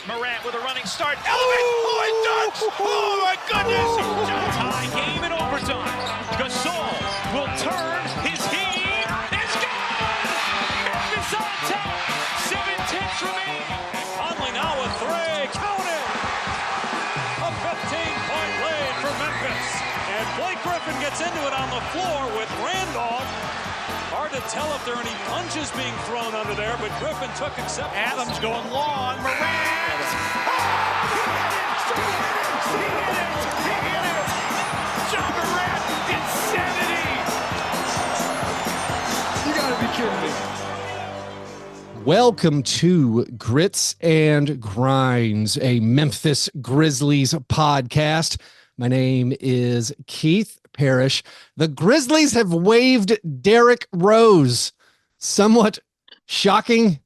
Morant with a running start. Elevates. Oh, my goodness. Tie game in overtime. Gasol will turn. His heat is gone. Memphis on top. 7-10 remaining. Conley now with three. Count it. A 15-point lead for Memphis. And Blake Griffin gets into it on the floor with Randolph. Hard to tell if there are any punches being thrown under there, but Griffin took acceptance. Adams going long. Morant. He hit it. John Morant, insanity. You gotta be kidding me. Welcome to Grits and Grinds, a Memphis Grizzlies podcast. My name is Keith Parrish. The Grizzlies have waived Derrick Rose. Somewhat shocking,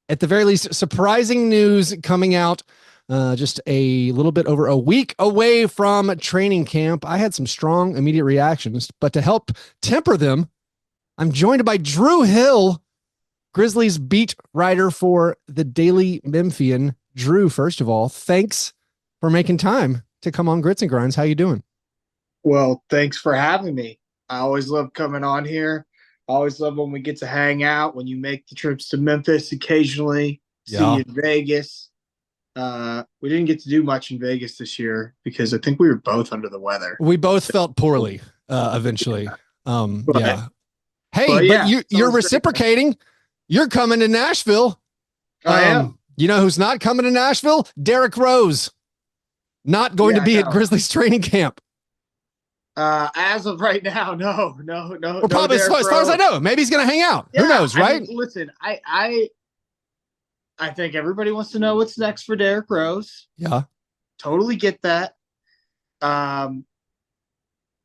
at the very least, surprising news coming out just a little bit over a week away from training camp. I had some strong immediate reactions, but to help temper them, I'm joined by Drew Hill, Grizzlies beat writer for the Daily Memphian. Drew, first of all, thanks for making time to come on Grits and Grinds. How you doing? Well, thanks for having me. I always love coming on here. I always love when we get to hang out, when you make the trips to Memphis occasionally, see you in Vegas. We didn't get to do much in Vegas this year because I think we were both under the weather. We both felt poorly eventually. Yeah. Hey, but you're reciprocating. You're coming to Nashville. I am. You know who's not coming to Nashville? Derrick Rose. Not going to be at Grizzlies training camp. As of right now, no. Or probably as far as I know. Maybe he's going to hang out. Who knows, right? I mean, listen, I think everybody wants to know what's next for Derrick Rose. Yeah. Totally get that.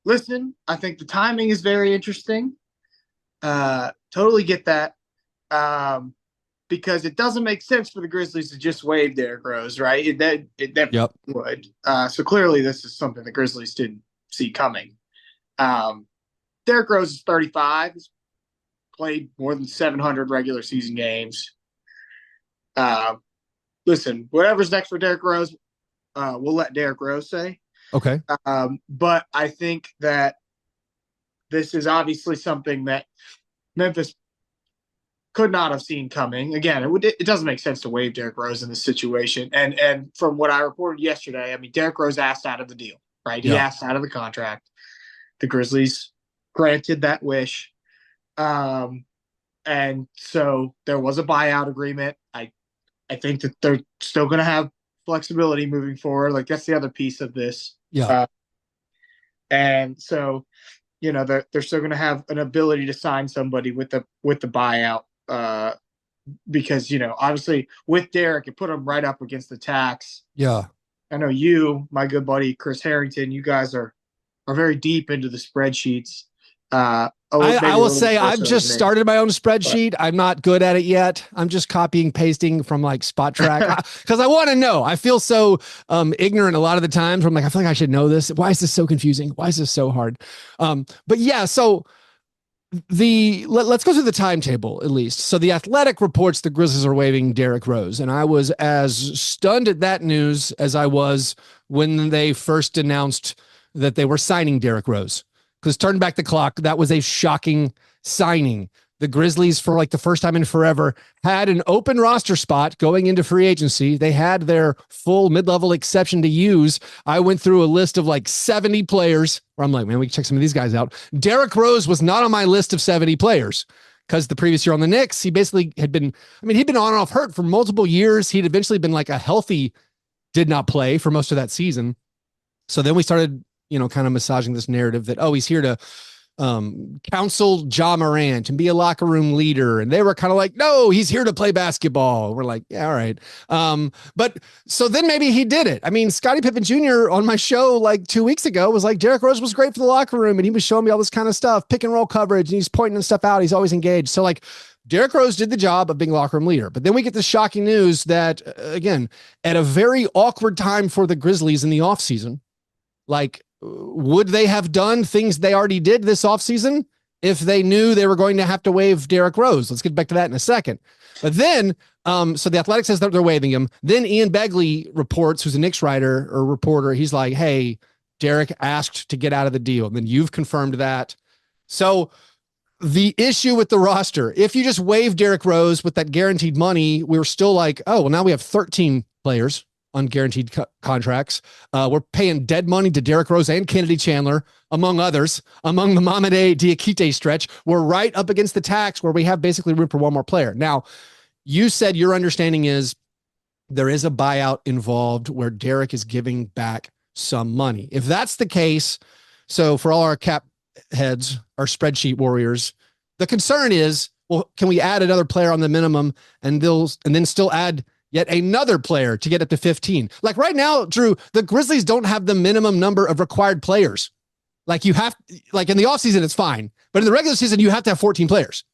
Listen, I think the timing is very interesting. Totally get that. Because it doesn't make sense for the Grizzlies to just waive Derrick Rose, right? That would. So clearly this is something the Grizzlies didn't see coming. Derrick Rose is 35. He's played more than 700 regular season games. Listen, whatever's next for Derrick Rose, we'll let Derrick Rose say. Okay. But I think that this is obviously something that Memphis could not have seen coming. Again, it doesn't make sense to waive Derrick Rose in this situation. And from what I reported yesterday, I mean, Derrick Rose asked out of the deal, right? He asked out of the contract. The Grizzlies granted that wish. And so there was a buyout agreement. I think that they're still going to have flexibility moving forward. Like, that's the other piece of this. Yeah. And so, you know, they're still going to have an ability to sign somebody with the buyout. Because, you know, obviously with Derrick, it put him right up against the tax. Yeah. I know you, my good buddy, Chris Harrington, you guys are very deep into the spreadsheets. I will say I've just started my own spreadsheet. I'm not good at it yet. I'm just copying, pasting from like Spot Track because I want to know. I feel so ignorant a lot of the times where I'm like, I feel like I should know this. Why is this so confusing? Why is this so hard? But yeah, so let's go through the timetable at least. So the Athletic reports the Grizzlies are waiving Derrick Rose, and I was as stunned at that news as I was when they first announced that they were signing Derrick Rose. Because turn back the clock, that was a shocking signing. The Grizzlies, for like the first time in forever, had an open roster spot going into free agency. They had their full mid-level exception to use. I went through a list of like 70 players where I'm like, man, we can check some of these guys out. Derrick Rose was not on my list of 70 players because the previous year on the Knicks, he basically he'd been on and off hurt for multiple years. He'd eventually been like a healthy, did not play for most of that season. So then we started, you know, kind of massaging this narrative that, oh, he's here to counsel Ja Morant and be a locker room leader. And they were kind of like, no, he's here to play basketball. We're like, yeah, all right. But so then maybe he did it. I mean, Scotty Pippen Jr. on my show like 2 weeks ago was like, Derrick Rose was great for the locker room. And he was showing me all this kind of stuff, pick and roll coverage. And he's pointing stuff out. He's always engaged. So like Derrick Rose did the job of being a locker room leader. But then we get the shocking news that, again, at a very awkward time for the Grizzlies in the offseason, like, would they have done things they already did this offseason if they knew they were going to have to waive Derrick Rose? Let's get back to that in a second. But then So the Athletic says that they're waiving him. Then Ian Begley reports, who's a Knicks writer or reporter. He's like, hey, Derrick asked to get out of the deal. And then you've confirmed that. So the issue with the roster, if you just waive Derrick Rose with that guaranteed money, we were still like, oh, well, now we have 13 players on guaranteed contracts. We're paying dead money to Derrick Rose and Kennedy Chandler, among others, among the Mamade Diakite stretch. We're right up against the tax where we have basically room for one more player. Now, you said your understanding is there is a buyout involved where Derrick is giving back some money. If that's the case, so for all our cap heads, our spreadsheet warriors, the concern is, well, can we add another player on the minimum and then still add yet another player to get up to 15? Like right now, Drew, the Grizzlies don't have the minimum number of required players. Like you have, like in the offseason, it's fine. But in the regular season, you have to have 14 players.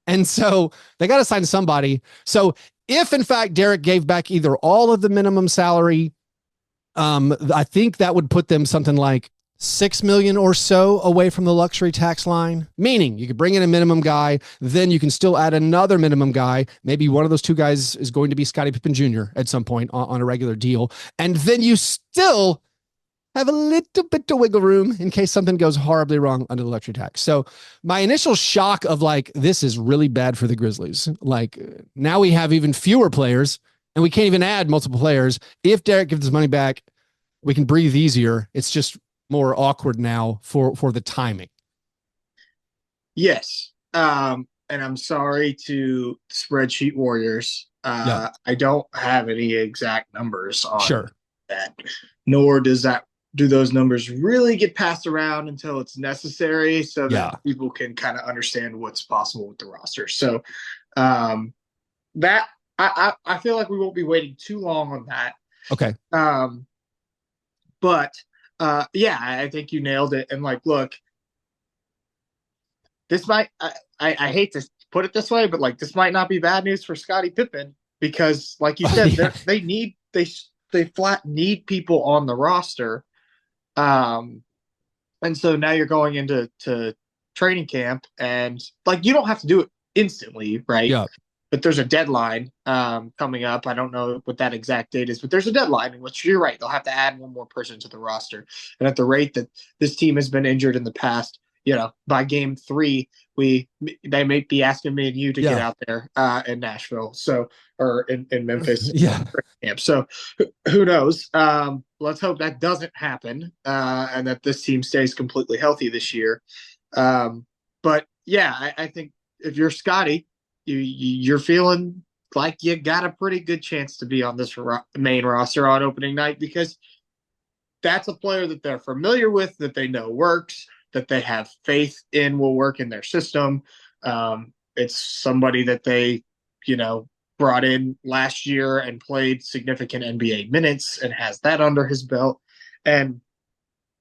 And so they got to sign somebody. So if in fact Derrick gave back either all of the minimum salary, I think that would put them something like $6 million or so away from the luxury tax line, meaning you could bring in a minimum guy, then you can still add another minimum guy. Maybe one of those two guys is going to be Scotty Pippen Jr. at some point on a regular deal. And then you still have a little bit of wiggle room in case something goes horribly wrong under the luxury tax. So my initial shock of like, this is really bad for the Grizzlies. Like now we have even fewer players and we can't even add multiple players. If Derrick gives his money back, we can breathe easier. It's just more awkward now for the timing. Yes. And I'm sorry to spreadsheet warriors. I don't have any exact numbers on that, nor do those numbers really get passed around until it's necessary so that people can kind of understand what's possible with the roster. So that I feel like we won't be waiting too long on that. Okay. But I think you nailed it. And like, look, this might, I hate to put it this way, but like, this might not be bad news for Scottie Pippen because like you said, they flat need people on the roster. And so now you're going into training camp and like, you don't have to do it instantly. Right. Yeah. But there's a deadline coming up. I don't know what that exact date is, but there's a deadline in which you're right. They'll have to add one more person to the roster. And at the rate that this team has been injured in the past, by game 3, they may be asking me and you to get out there in Nashville. So, or in Memphis. Camp. So who knows? Let's hope that doesn't happen and that this team stays completely healthy this year. But yeah, I think if you're Scotty, you're feeling like you got a pretty good chance to be on this main roster on opening night because that's a player that they're familiar with, that they know works, that they have faith in will work in their system. It's somebody that they, brought in last year and played significant NBA minutes and has that under his belt. And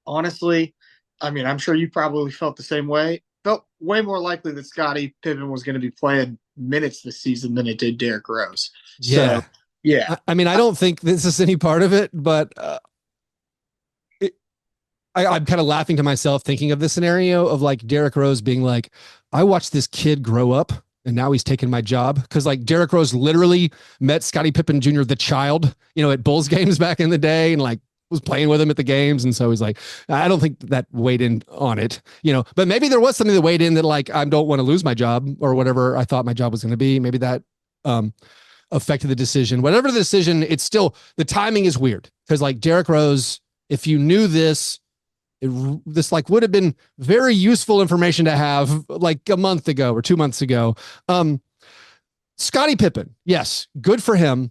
honestly, I mean, I'm sure you probably felt the same way. Felt way more likely that Scottie Pippen was going to be playing minutes this season than it did Derrick Rose. Yeah. So, yeah. I mean, I don't think this is any part of it, but I'm kind of laughing to myself thinking of the scenario of like Derrick Rose being like, I watched this kid grow up and now he's taking my job. Cause like Derrick Rose literally met Scotty Pippen Jr., the child, at Bulls games back in the day and like was playing with him at the games. And so he's like, I don't think that weighed in on it, but maybe there was something that weighed in that like, I don't want to lose my job or whatever I thought my job was going to be. Maybe that affected the decision, whatever the decision, it's still, the timing is weird. Cause like Derrick Rose, if you knew this like would have been very useful information to have like a month ago or 2 months ago. Scottie Pippen. Yes. Good for him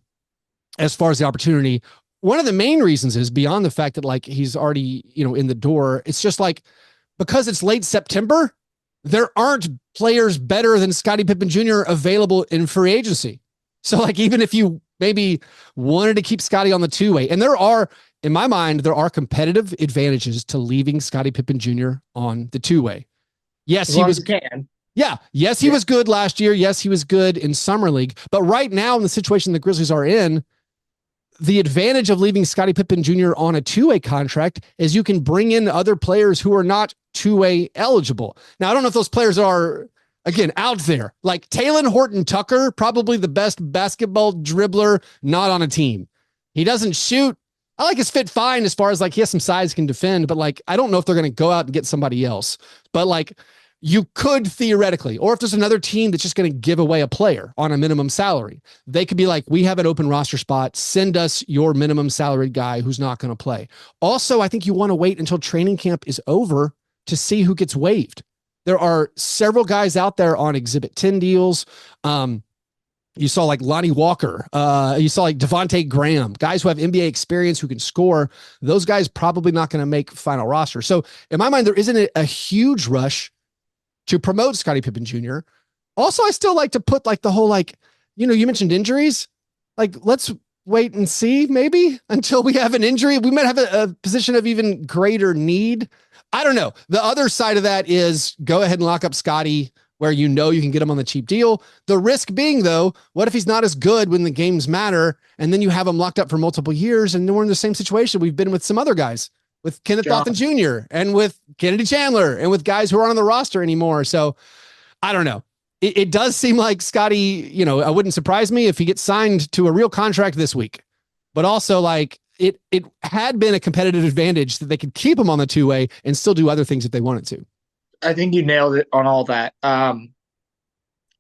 as far as the opportunity. One of the main reasons is beyond the fact that like he's already, in the door. It's just like, because it's late September, there aren't players better than Scottie Pippen Jr. available in free agency. So like, even if you maybe wanted to keep Scottie on the 2-way, and in my mind, there are competitive advantages to leaving Scottie Pippen Jr. on the 2-way. Yes, he was can. Yeah. Yes, he was good last year. Yes, he was good in Summer League. But right now in the situation the Grizzlies are in, the advantage of leaving Scottie Pippen Jr. on a 2-way contract is you can bring in other players who are not 2-way eligible. Now, I don't know if those players are again, out there, like Talen Horton-Tucker, probably the best basketball dribbler not on a team. He doesn't shoot. I like his fit fine as far as like he has some size, can defend, but like I don't know if they're going to go out and get somebody else. But like you could theoretically, or if there's another team that's just going to give away a player on a minimum salary, they could be like, we have an open roster spot. Send us your minimum salaried guy who's not going to play. Also, I think you want to wait until training camp is over to see who gets waived. There are several guys out there on Exhibit 10 deals. You saw like Lonnie Walker. You saw like Devontae Graham, guys who have NBA experience, who can score. Those guys probably not going to make final roster. So in my mind, there isn't a huge rush to promote Scotty Pippen Jr. Also, I still like to put like the whole, like, you mentioned injuries. Like, let's wait and see maybe until we have an injury. We might have a position of even greater need. I don't know. The other side of that is go ahead and lock up Scotty where you can get him on the cheap deal. The risk being, though, what if he's not as good when the games matter, and then you have him locked up for multiple years, and then we're in the same situation we've been with some other guys, with Kenneth Lofton Jr. and with Kennedy Chandler and with guys who aren't on the roster anymore. So I don't know. It does seem like Scotty, it wouldn't surprise me if he gets signed to a real contract this week, but also like it had been a competitive advantage that they could keep him on the two-way and still do other things if they wanted to. I think you nailed it on all that.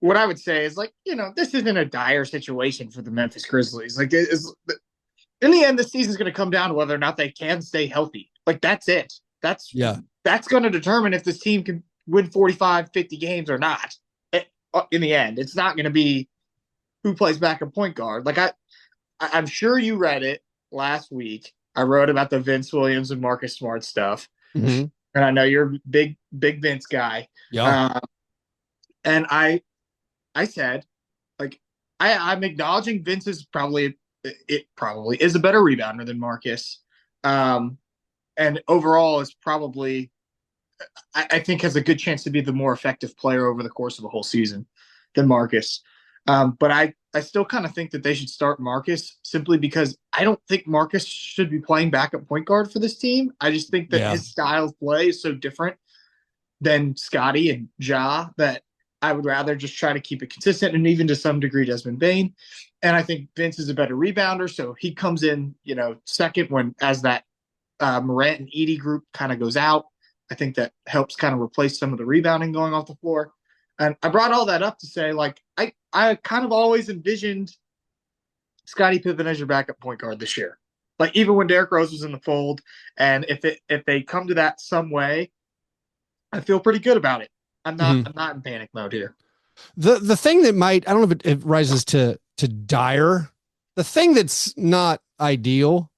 What I would say is like, this isn't a dire situation for the Memphis Grizzlies. Like in the end, the season's going to come down to whether or not they can stay healthy. Like that's it. That's going to determine if this team can win 45, 50 games or not. In the end, it's not going to be who plays backup point guard. Like I'm sure you read it last week. I wrote about the Vince Williams and Marcus Smart stuff. Mm-hmm. And I know you're a big Vince guy. Yeah. And I said, like, I'm acknowledging Vince is probably is a better rebounder than Marcus. And overall is probably, I think, has a good chance to be the more effective player over the course of a whole season than Marcus. But I still kind of think that they should start Marcus simply because I don't think Marcus should be playing backup point guard for this team. I just think that his style of play is so different than Scotty and Ja that I would rather just try to keep it consistent, and even to some degree Desmond Bane. And I think Vince is a better rebounder, so he comes in, second as that Morant and Edey group kind of goes out. I think that helps kind of replace some of the rebounding going off the floor. And I brought all that up to say, like, I kind of always envisioned Scottie Pippen as your backup point guard this year. Like, even when Derrick Rose was in the fold, and if they come to that some way, I feel pretty good about it. I'm not in panic mode here. The thing that I don't know if it rises to dire. The thing that's not ideal,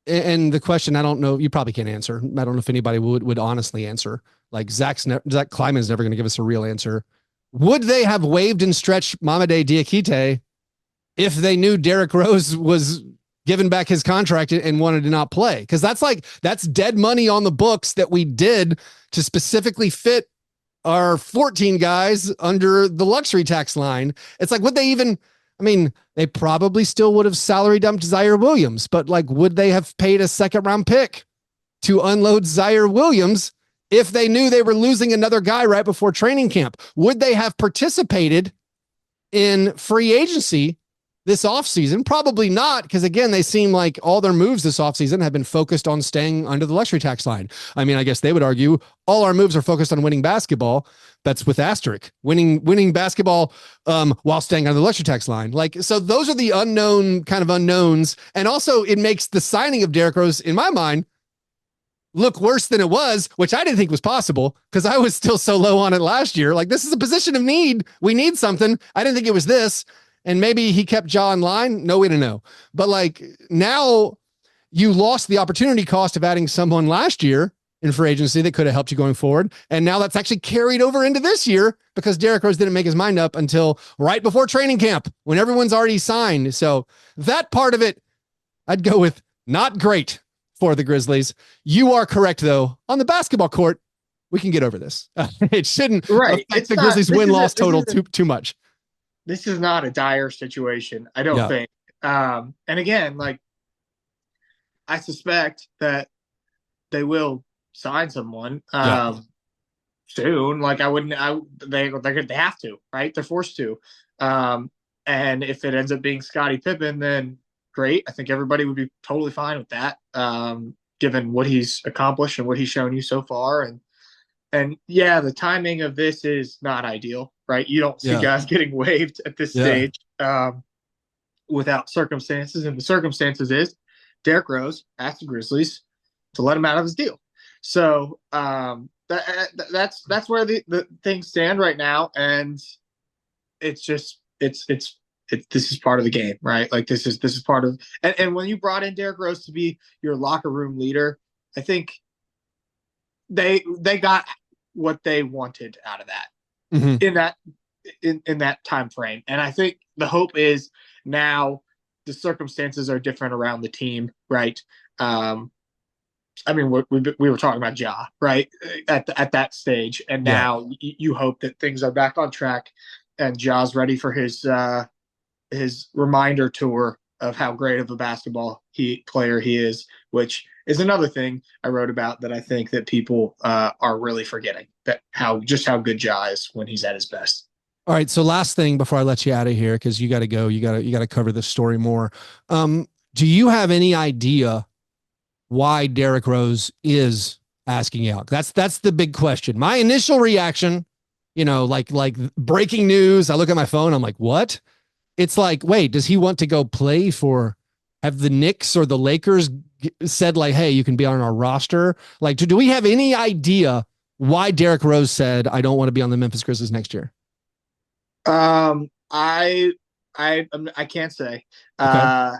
and the question I don't know, you probably can't answer. I don't know if anybody would honestly answer. Like Zach Kleiman's never going to give us a real answer. Would they have waived and stretched Mamadi Diakite if they knew Derrick Rose was given back his contract and wanted to not play? Because that's dead money on the books that we did to specifically fit our 14 guys under the luxury tax line. It's like, would they even, they probably still would have salary dumped Zaire Williams, but like, would they have paid a second round pick to unload Zaire Williams if they knew they were losing another guy right before training camp? Would they have participated in free agency this offseason? Probably not, because again, they seem like all their moves this offseason have been focused on staying under the luxury tax line. I guess they would argue all our moves are focused on winning basketball. That's with asterisk. Winning basketball while staying under the luxury tax line. Like, so those are the unknowns. And also it makes the signing of Derrick Rose, in my mind, look worse than it was, which I didn't think was possible because I was still so low on it last year. Like, this is a position of need. We need something. I didn't think it was this. And maybe he kept Ja in line. No way to know. But like, now you lost the opportunity cost of adding someone last year in free agency that could have helped you going forward. And now that's actually carried over into this year because Derrick Rose didn't make his mind up until right before training camp when everyone's already signed. So that part of it, I'd go with not great for the Grizzlies. You are correct, though. On the basketball court, we can get over this. It shouldn't affect the Grizzlies win-loss total too much. This is not a dire situation, I don't think. And again, like, I suspect that they will sign someone soon. Like they have to, right? They're forced to. And if it ends up being Scotty Pippen, then great. I think everybody would be totally fine with that, given what he's accomplished and what he's shown you so far. And yeah, the timing of this is not ideal, right? You don't see guys getting waived at this stage without circumstances. And the circumstances is Derrick Rose asked the Grizzlies to let him out of his deal. So that's where the things stand right now. And it's just, this is part of the game, right? Like this is part of, and when you brought in Derrick Rose to be your locker room leader, I think they got what they wanted out of that in that time frame. And I think the hope is now the circumstances are different around the team, right? I mean, we were talking about Ja, right, at that stage, and now you hope that things are back on track, and Ja's ready for his reminder tour of how great of a basketball player he is, which is another thing I wrote about that I think that people are really forgetting, that how good Ja is when he's at his best. All right, so last thing before I let you out of here, because you got to go, you got to cover this story more. Do you have any idea why Derrick Rose is asking out? That's the big question. My initial reaction, like breaking news, I look at my phone, I'm like, what? It's like, wait, does he want to go play for, have the Knicks or the Lakers said like, hey, you can be on our roster? Like, do we have any idea why Derrick Rose said, I don't want to be on the Memphis Grizzlies next year? I can't say. Okay.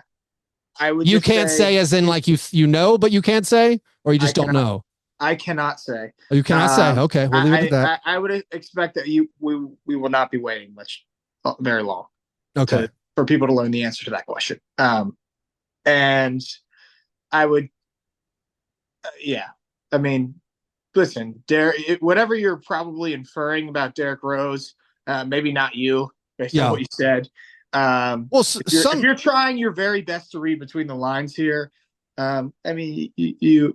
You can't say as in like but you can't say, or you just don't know? I cannot say. Oh, you cannot say. Okay, we'll leave it at that. I would expect that we will not be waiting very long. Okay. For people to learn the answer to that question. And I would, I mean, listen, whatever you're probably inferring about Derrick Rose, maybe not you, based on what you said. If you're trying your very best to read between the lines here, I mean,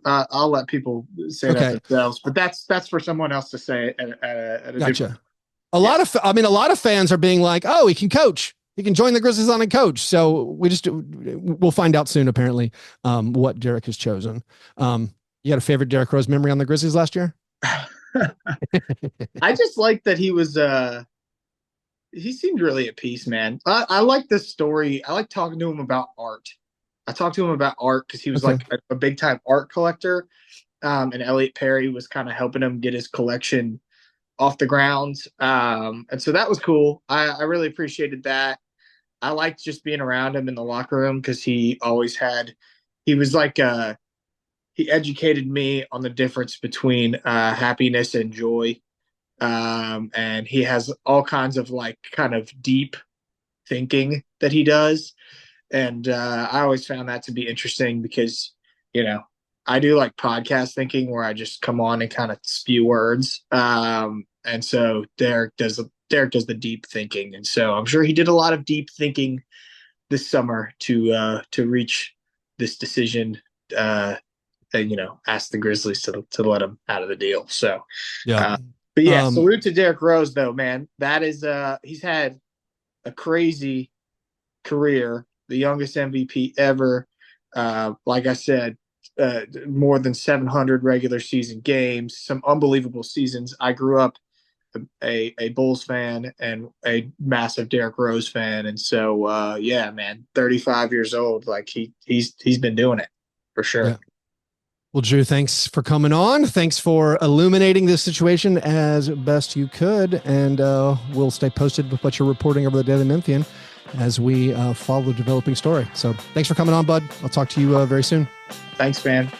I'll let people say that themselves, but that's for someone else to say at a gotcha. A lot of fans are being like, oh, he can coach. He can join the Grizzlies on a coach. So we'll find out soon, apparently, what Derrick has chosen. You got a favorite Derrick Rose memory on the Grizzlies last year? I just like that he was, he seemed really at peace, man. I like this story. I like talking to him about art. I talked to him about art because he was like a big time art collector. And Elliot Perry was kind of helping him get his collection off the ground. And so that was cool. I really appreciated that. I liked just being around him in the locker room because he was like, he educated me on the difference between happiness and joy. And he has all kinds of like kind of deep thinking that he does. And I always found that to be interesting because, I do like podcast thinking where I just come on and kind of spew words. And so Derrick does the deep thinking. And so I'm sure he did a lot of deep thinking this summer to reach this decision, and, ask the Grizzlies to let him out of the deal. So, but yeah, salute to Derrick Rose though, man. That is, he's had a crazy career, the youngest MVP ever. Like I said, more than 700 regular season games, some unbelievable seasons. I grew up a Bulls fan and a massive Derrick Rose fan. And so, yeah, man, 35 years old, like he's been doing it for sure. Yeah. Well, Drew, thanks for coming on. Thanks for illuminating this situation as best you could. And we'll stay posted with what you're reporting over the Daily Memphian as we follow the developing story. So thanks for coming on, bud. I'll talk to you very soon. Thanks, man.